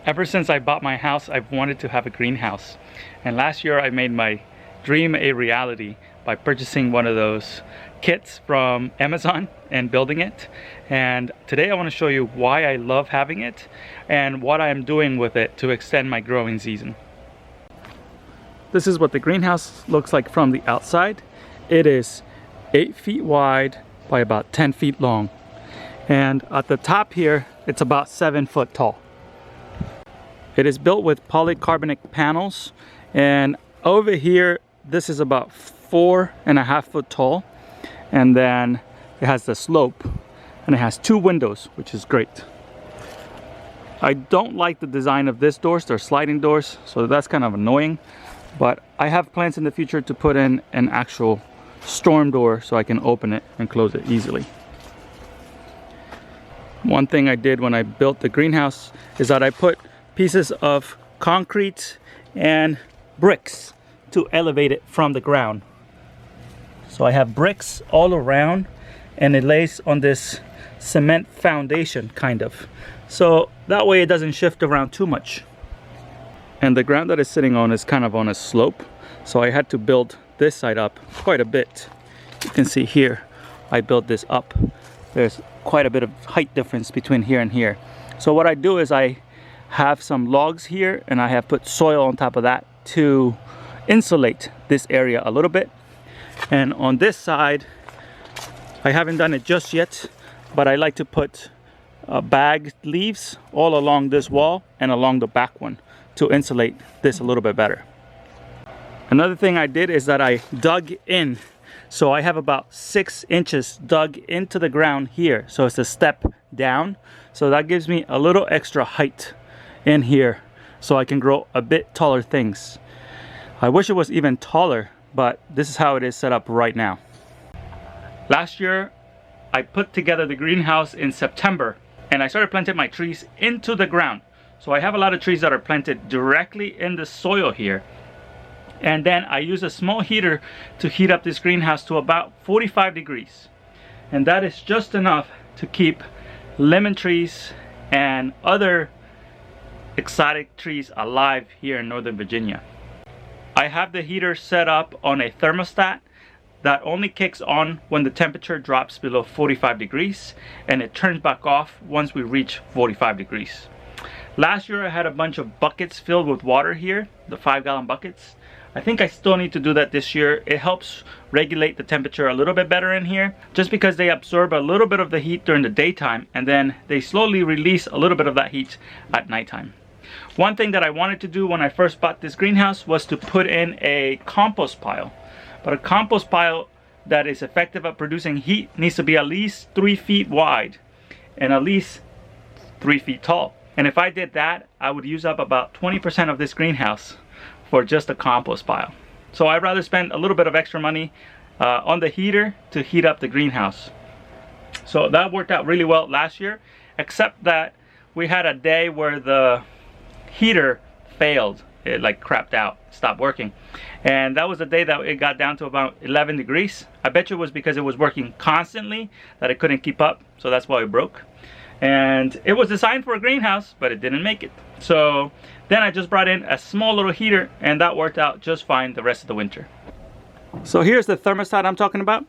Ever since I bought my house, I've wanted to have a greenhouse. And last year I made my dream a reality by purchasing one of those kits from Amazon and building it. And today I want to show you why I love having it and what I am doing with it to extend my growing season. This is what the greenhouse looks like from the outside. It is 8 feet wide by about 10 feet long. And at the top here, it's about 7 foot tall. It is built with polycarbonate panels, and over here this is about 4.5 foot tall, and then it has the slope and it has 2 windows, which is great. I don't like the design of this doors. They're sliding doors, so that's kind of annoying, but I have plans in the future to put in an actual storm door so I can open it and close it easily. One thing I did when I built the greenhouse is that I put pieces of concrete and bricks to elevate it from the ground. So I have bricks all around, and it lays on this cement foundation kind of. So that way it doesn't shift around too much. And the ground that it's sitting on is kind of on a slope. So I had to build this side up quite a bit. You can see here, I built this up. There's quite a bit of height difference between here and here. So what I do is I have some logs here, and I have put soil on top of that to insulate this area a little bit. And on this side, I haven't done it just yet, but I like to put bagged leaves all along this wall and along the back one to insulate this a little bit better. Another thing I did is that I dug in. So I have about 6 inches dug into the ground here. So it's a step down. So that gives me a little extra height in here so I can grow a bit taller things. I wish it was even taller, but this is how it is set up right now. Last year, I put together the greenhouse in September, and I started planting my trees into the ground. So I have a lot of trees that are planted directly in the soil here. And then I use a small heater to heat up this greenhouse to about 45 degrees. And that is just enough to keep lemon trees and other exotic trees alive here in Northern Virginia. I have the heater set up on a thermostat that only kicks on when the temperature drops below 45 degrees, and it turns back off once we reach 45 degrees. Last year I had a bunch of buckets filled with water here, the 5-gallon buckets. I think I still need to do that this year. It helps regulate the temperature a little bit better in here, just because they absorb a little bit of the heat during the daytime, and then they slowly release a little bit of that heat at nighttime. One thing that I wanted to do when I first bought this greenhouse was to put in a compost pile. But a compost pile that is effective at producing heat needs to be at least 3 feet wide and at least 3 feet tall. And if I did that, I would use up about 20% of this greenhouse for just a compost pile. So I'd rather spend a little bit of extra money on the heater to heat up the greenhouse. So that worked out really well last year, except that we had a day where the heater failed. It like crapped out, stopped working. And that was the day that it got down to about 11 degrees. I bet you it was because it was working constantly that it couldn't keep up. So that's why it broke. And it was designed for a greenhouse, but it didn't make it. So then I just brought in a small little heater, and that worked out just fine the rest of the winter. So here's the thermostat I'm talking about.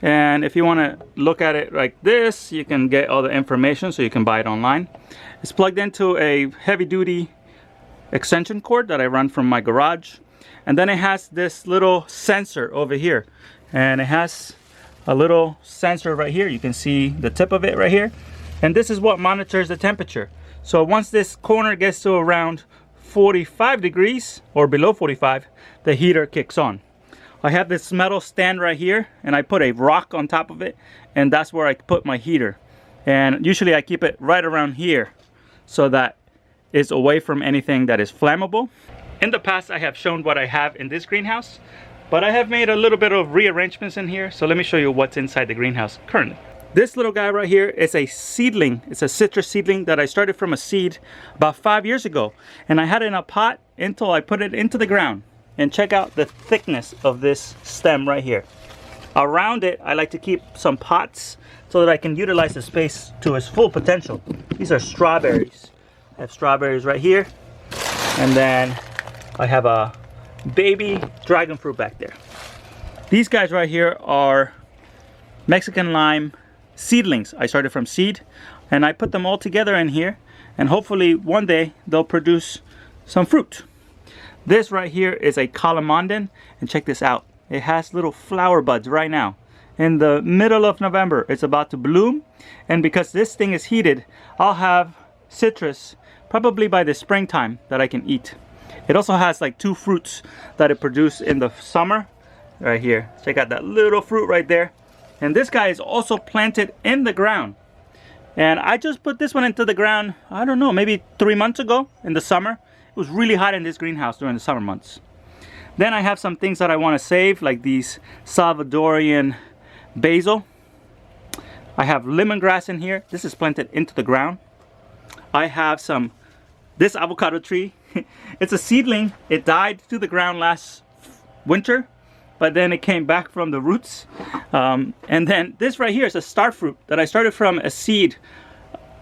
And if you want to look at it like this, you can get all the information, so you can buy it online. It's plugged into a heavy-duty extension cord that I run from my garage. And then it has this little sensor over here. And it has a little sensor right here. You can see the tip of it right here. And this is what monitors the temperature. So once this corner gets to around 45 degrees or below 45, the heater kicks on. I have this metal stand right here, and I put a rock on top of it, and that's where I put my heater. And usually I keep it right around here so that it's away from anything that is flammable. In the past, I have shown what I have in this greenhouse, but I have made a little bit of rearrangements in here. So let me show you what's inside the greenhouse currently. This little guy right here is a seedling. It's a citrus seedling that I started from a seed about 5 years ago. And I had it in a pot until I put it into the ground. And check out the thickness of this stem right here. Around it, I like to keep some pots so that I can utilize the space to its full potential. These are strawberries. I have strawberries right here. And then I have a baby dragon fruit back there. These guys right here are Mexican lime seedlings. I started from seed and I put them all together in here, and hopefully one day they'll produce some fruit. This right here is a calamondin, and check this out. It has little flower buds right now. In the middle of November, it's about to bloom, and because this thing is heated, I'll have citrus probably by the springtime that I can eat. It also has like 2 fruits that it produces in the summer right here. Check out that little fruit right there. And this guy is also planted in the ground. And I just put this one into the ground, I don't know, maybe 3 months ago in the summer. It was really hot in this greenhouse during the summer months. Then I have some things that I want to save, like these Salvadorian basil. I have lemongrass in here. This is planted into the ground. I have this avocado tree. It's a seedling. It died to the ground last winter, but then it came back from the roots. And then this right here is a star fruit that I started from a seed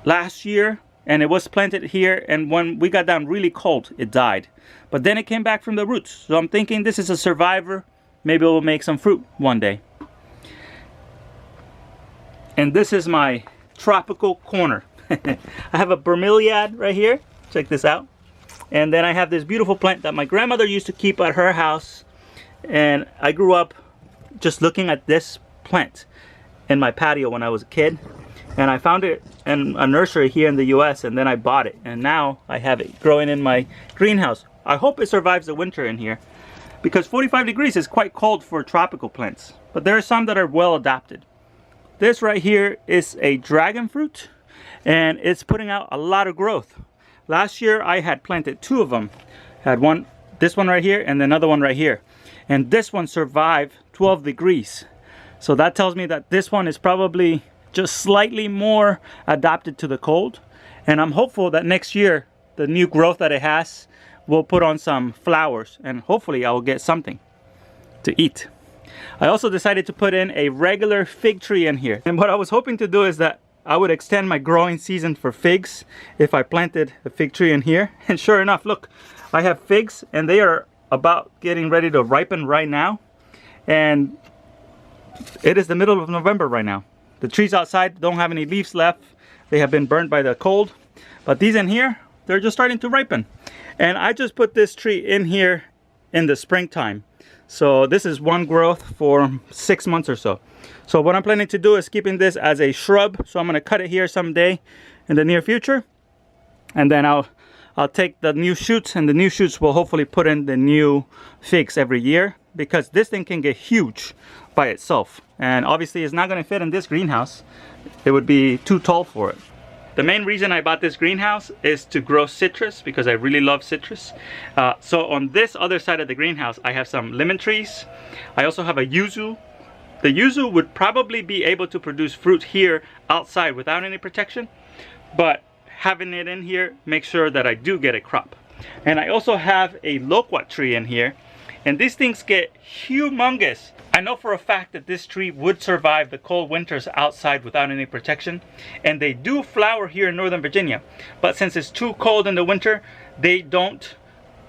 last year, and it was planted here, and when we got down really cold, it died. But then it came back from the roots. So I'm thinking this is a survivor. Maybe it will make some fruit one day. And this is my tropical corner. I have a bromeliad right here. Check this out. And then I have this beautiful plant that my grandmother used to keep at her house. And I grew up just looking at this plant in my patio when I was a kid. And I found it in a nursery here in the US, and then I bought it. And now I have it growing in my greenhouse. I hope it survives the winter in here, because 45 degrees is quite cold for tropical plants. But there are some that are well adapted. This right here is a dragon fruit, and it's putting out a lot of growth. Last year I had planted 2 of them. I had this one right here and another one right here. And this one survived 12 degrees. So that tells me that this one is probably just slightly more adapted to the cold. And I'm hopeful that next year, the new growth that it has will put on some flowers, and hopefully I will get something to eat. I also decided to put in a regular fig tree in here. And what I was hoping to do is that I would extend my growing season for figs if I planted a fig tree in here. And sure enough, look, I have figs, and they are about getting ready to ripen right now. And it is the middle of November right now. The trees outside don't have any leaves left. They have been burned by the cold. But these in here, they're just starting to ripen. And I just put this tree in here in the springtime. So this is one growth for 6 months or so. So what I'm planning to do is keeping this as a shrub. So I'm going to cut it here someday in the near future. And then I'll take the new shoots, and the new shoots will hopefully put in the new figs every year, because this thing can get huge by itself. And obviously it's not going to fit in this greenhouse. It would be too tall for it. The main reason I bought this greenhouse is to grow citrus, because I really love citrus. So on this other side of the greenhouse, I have some lemon trees. I also have a yuzu. The yuzu would probably be able to produce fruit here outside without any protection, but having it in here makes sure that I do get a crop. And I also have a loquat tree in here, and these things get humongous. I know for a fact that this tree would survive the cold winters outside without any protection, and they do flower here in Northern Virginia. But since it's too cold in the winter, they don't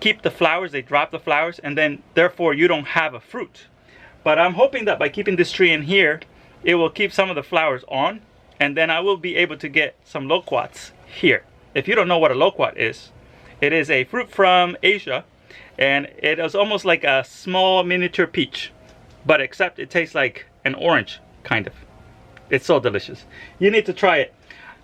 keep the flowers, they drop the flowers, and then therefore you don't have a fruit. But I'm hoping that by keeping this tree in here, it will keep some of the flowers on, and then I will be able to get some loquats here. If you don't know what a loquat is, it is a fruit from Asia, and it is almost like a small miniature peach, but except it tastes like an orange, kind of. It's so delicious. You need to try it.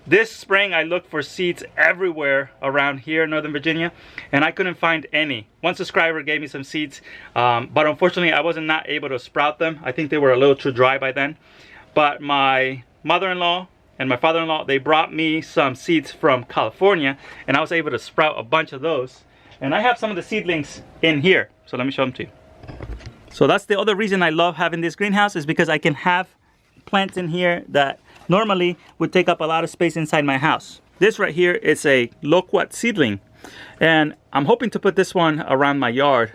This spring I looked for seeds everywhere around here in Northern Virginia, and I couldn't find any. One subscriber gave me some seeds, but unfortunately I wasn't not able to sprout them. I think they were a little too dry by then. But my mother-in-law and my father-in-law, they brought me some seeds from California, and I was able to sprout a bunch of those. And I have some of the seedlings in here, so let me show them to you. So that's the other reason I love having this greenhouse, is because I can have plants in here that normally would take up a lot of space inside my house. This right here is a loquat seedling, and I'm hoping to put this one around my yard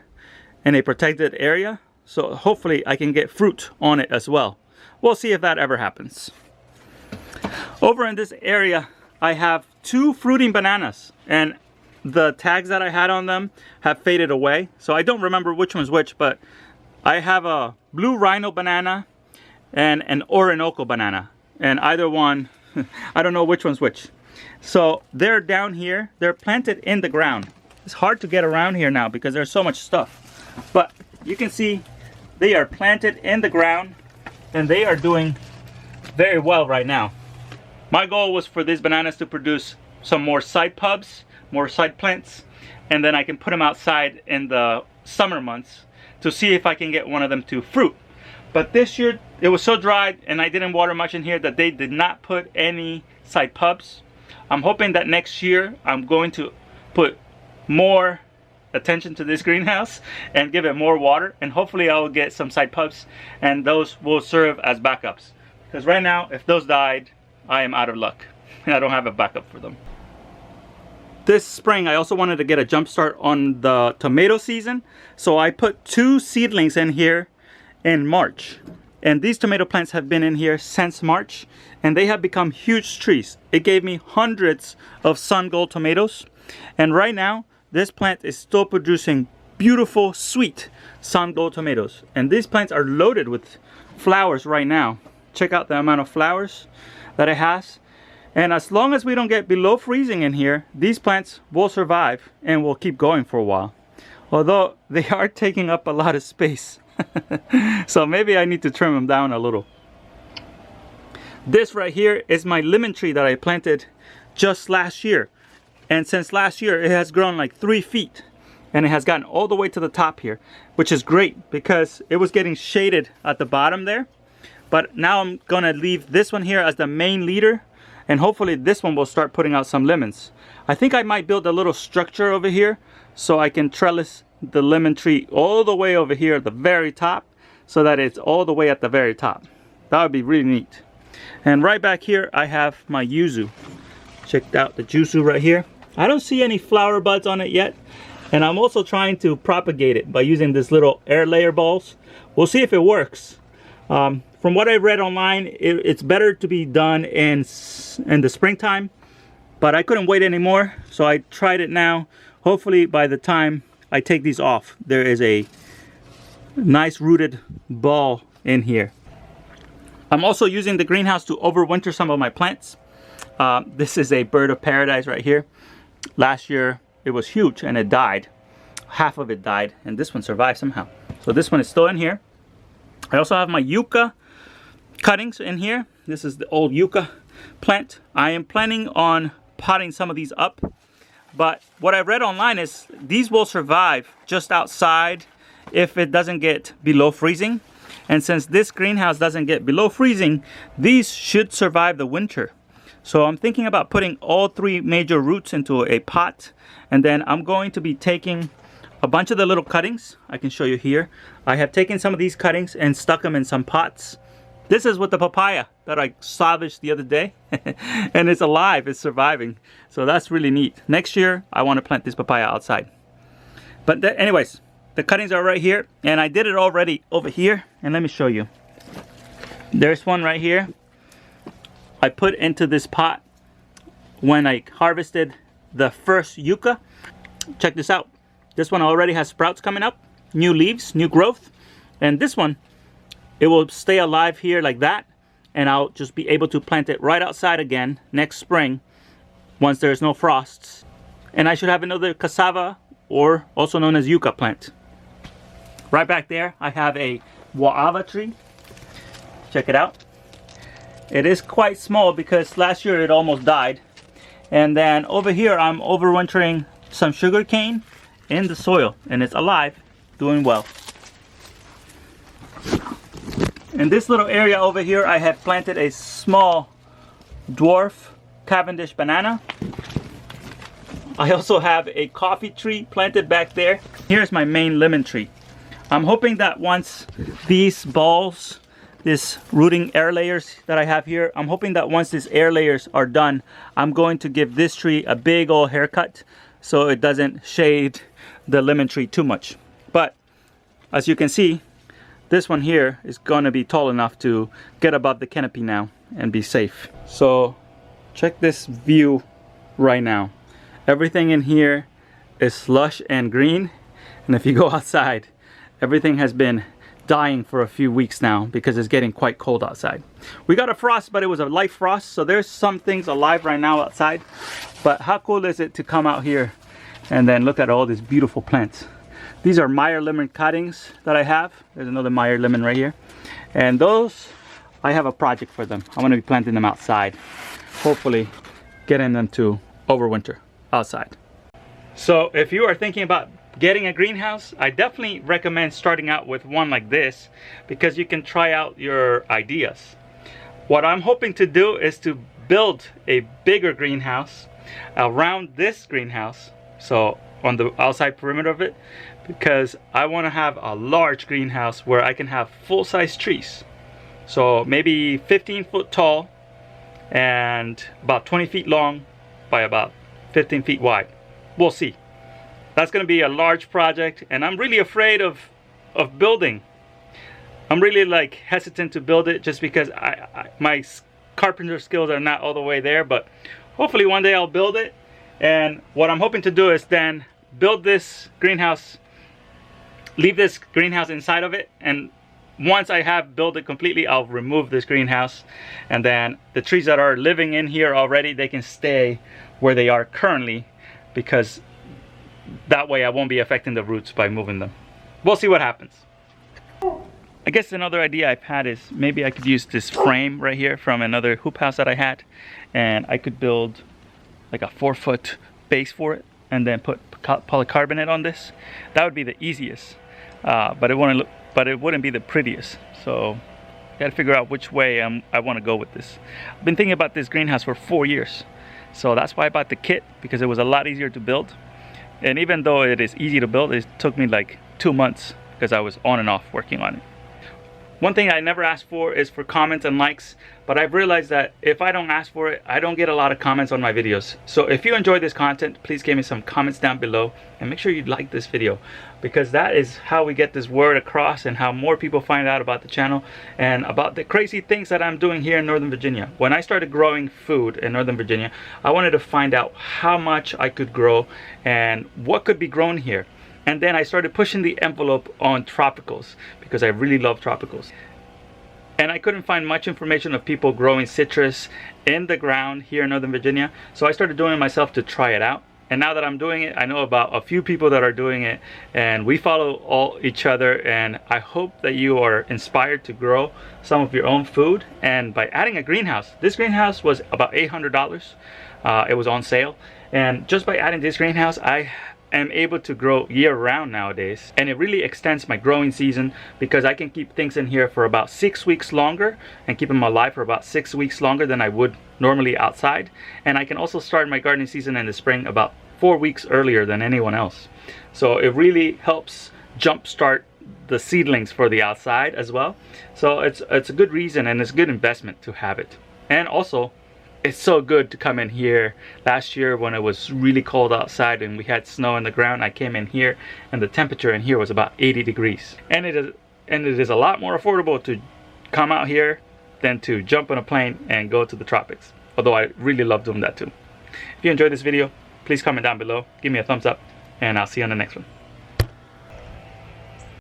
in a protected area, so hopefully I can get fruit on it as well. We'll see if that ever happens. Over in this area I have 2 fruiting bananas, and the tags that I had on them have faded away, so I don't remember which one's which, but I have a blue rhino banana and an Orinoco banana, and either one, I don't know which one's which. So they're down here, they're planted in the ground. It's hard to get around here now because there's so much stuff, but you can see they are planted in the ground and they are doing very well right now. My goal was for these bananas to produce some more side pubs, more side plants, and then I can put them outside in the summer months to see if I can get one of them to fruit. But this year it was so dry and I didn't water much in here that they did not put any side pubs. I'm hoping that next year I'm going to put more attention to this greenhouse and give it more water, and hopefully I will get some side pubs and those will serve as backups, because right now if those died I am out of luck and I don't have a backup for them. This spring I also wanted to get a jump start on the tomato season, so I put 2 seedlings in here in March, and these tomato plants have been in here since March and they have become huge trees. It gave me hundreds of sun gold tomatoes, and right now this plant is still producing beautiful sweet sun gold tomatoes, and these plants are loaded with flowers right now. Check out the amount of flowers that it has, and as long as we don't get below freezing in here, these plants will survive and will keep going for a while, although they are taking up a lot of space. So maybe I need to trim them down a little. This right here is my lemon tree that I planted just last year, and since last year it has grown like 3 feet and it has gotten all the way to the top here, which is great because it was getting shaded at the bottom there. But now I'm gonna leave this one here as the main leader, and hopefully this one will start putting out some lemons. I think I might build a little structure over here so I can trellis the lemon tree all the way over here at the very top, so that it's all the way at the very top. That would be really neat. And right back here I have my yuzu. Check out the yuzu right here. I don't see any flower buds on it yet, and I'm also trying to propagate it by using this little air layer balls. We'll see if it works. From what I read online, it's better to be done in the springtime, but I couldn't wait anymore, so I tried it now. Hopefully by the time I take these off, there is a nice rooted ball in here. I'm also using the greenhouse to overwinter some of my plants. This is a bird of paradise right here. Last year it was huge and it died. Half of it died, and this one survived somehow. So this one is still in here. I also have my yucca cuttings in here. This is the old yucca plant. I am planning on potting some of these up, but what I read online is these will survive just outside if it doesn't get below freezing. And since this greenhouse doesn't get below freezing, these should survive the winter. So I'm thinking about putting all 3 major roots into a pot, and then I'm going to be taking a bunch of the little cuttings. I can show you here. I have taken some of these cuttings and stuck them in some pots. This is with the papaya that I salvaged the other day and it's alive, it's surviving. So that's really neat. Next year I want to plant this papaya outside. But anyways, the cuttings are right here, and I did it already over here, and let me show you. There's one right here I put into this pot when I harvested the first yucca. Check this out. This one already has sprouts coming up, new leaves, new growth. And this one, it will stay alive here like that, and I'll just be able to plant it right outside again next spring once there's no frosts. And I should have another cassava, or also known as yucca plant. Right back there I have a guava tree. Check it out. It is quite small because last year it almost died. And then over here I'm overwintering some sugar cane in the soil, and it's alive, doing well. In this little area over here I have planted a small dwarf Cavendish banana. I also have a coffee tree planted back there. Here's my main lemon tree. I'm hoping that once these balls, this rooting air layers that I have here, I'm hoping that once these air layers are done, I'm going to give this tree a big old haircut so it doesn't shade the lemon tree too much. But as you can see, this one here is going to be tall enough to get above the canopy now and be safe. So check this view right now. Everything in here is lush and green, and if you go outside, everything has been dying for a few weeks now because it's getting quite cold outside. We got a frost, but it was a light frost, so there's some things alive right now outside. But how cool is it to come out here and then look at all these beautiful plants. These are Meyer lemon cuttings that I have. There's another Meyer lemon right here, and those, I have a project for them. I'm going to be planting them outside, hopefully getting them to overwinter outside. So if you are thinking about getting a greenhouse, I definitely recommend starting out with one like this because you can try out your ideas. What I'm hoping to do is to build a bigger greenhouse around this greenhouse, so on the outside perimeter of it, because I want to have a large greenhouse where I can have full-size trees. So maybe 15 foot tall and about 20 feet long by about 15 feet wide. We'll see. That's going to be a large project, and I'm really afraid of building. I'm really like hesitant to build it just because my carpenter skills are not all the way there, but hopefully one day I'll build it. And what I'm hoping to do is then build this greenhouse, leave this greenhouse inside of it, and once I have built it completely, I'll remove this greenhouse, and then the trees that are living in here already, they can stay where they are currently, because that way I won't be affecting the roots by moving them. We'll see what happens. I guess another idea I've had is maybe I could use this frame right here from another hoop house that I had, and I could build like a 4-foot base for it and then put polycarbonate on this. That would be the easiest, but it wouldn't be the prettiest. So I gotta figure out which way I want to go with this. I've been thinking about this greenhouse for 4 years, so that's why I bought the kit, because it was a lot easier to build. And even though it is easy to build, it took me like 2 months because I was on and off working on it. One thing I never ask for is for comments and likes, but I've realized that if I don't ask for it, I don't get a lot of comments on my videos. So if you enjoy this content, please give me some comments down below and make sure you like this video, because that is how we get this word across and how more people find out about the channel and about the crazy things that I'm doing here in Northern Virginia. When I started growing food in Northern Virginia, I wanted to find out how much I could grow and what could be grown here. And then I started pushing the envelope on tropicals because I really love tropicals. And I couldn't find much information of people growing citrus in the ground here in Northern Virginia. So I started doing it myself to try it out. And now that I'm doing it, I know about a few people that are doing it, and we follow each other. And I hope that you are inspired to grow some of your own food. And by adding a greenhouse, this greenhouse was about $800. It was on sale. And just by adding this greenhouse, I am able to grow year-round nowadays, and it really extends my growing season because I can keep things in here for about 6 weeks longer and keep them alive for about 6 weeks longer than I would normally outside. And I can also start my gardening season in the spring about 4 weeks earlier than anyone else. So it really helps jumpstart the seedlings for the outside as well. So it's a good reason, and it's a good investment to have it. And also, it's so good to come in here. Last year when it was really cold outside and we had snow on the ground, I came in here and the temperature in here was about 80 degrees. And it is a lot more affordable to come out here than to jump on a plane and go to the tropics. Although I really love doing that too. If you enjoyed this video, please comment down below, give me a thumbs up, and I'll see you on the next one.